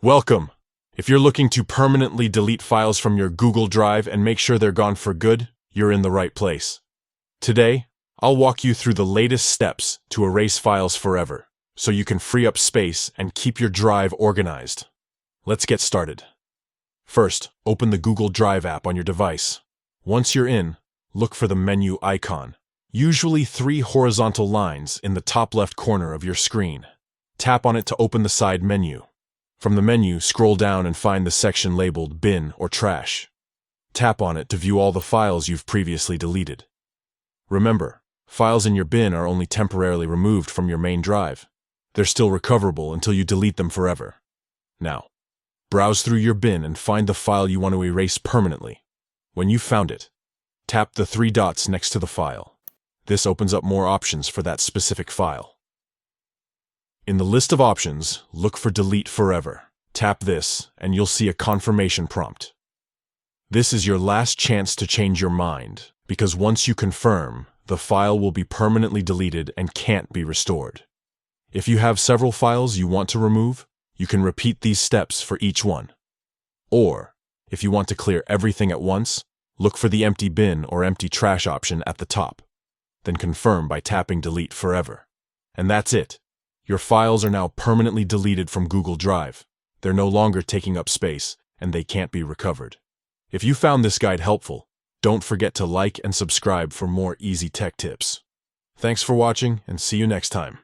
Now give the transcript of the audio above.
Welcome! If you're looking to permanently delete files from your Google Drive and make sure they're gone for good, you're in the right place. Today, I'll walk you through the latest steps to erase files forever, so you can free up space and keep your drive organized. Let's get started. First, open the Google Drive app on your device. Once you're in, look for the menu icon, usually 3 horizontal lines in the top left corner of your screen. Tap on it to open the side menu. From the menu, scroll down and find the section labeled Bin or Trash. Tap on it to view all the files you've previously deleted. Remember, files in your bin are only temporarily removed from your main drive. They're still recoverable until you delete them forever. Now, browse through your bin and find the file you want to erase permanently. When you've found it, tap the 3 dots next to the file. This opens up more options for that specific file. In the list of options, look for Delete Forever. Tap this, and you'll see a confirmation prompt. This is your last chance to change your mind, because once you confirm, the file will be permanently deleted and can't be restored. If you have several files you want to remove, you can repeat these steps for each one. Or, if you want to clear everything at once, look for the Empty Bin or Empty Trash option at the top. Then confirm by tapping Delete Forever. And that's it. Your files are now permanently deleted from Google Drive. They're no longer taking up space, and they can't be recovered. If you found this guide helpful, don't forget to like and subscribe for more easy tech tips. Thanks for watching, and see you next time.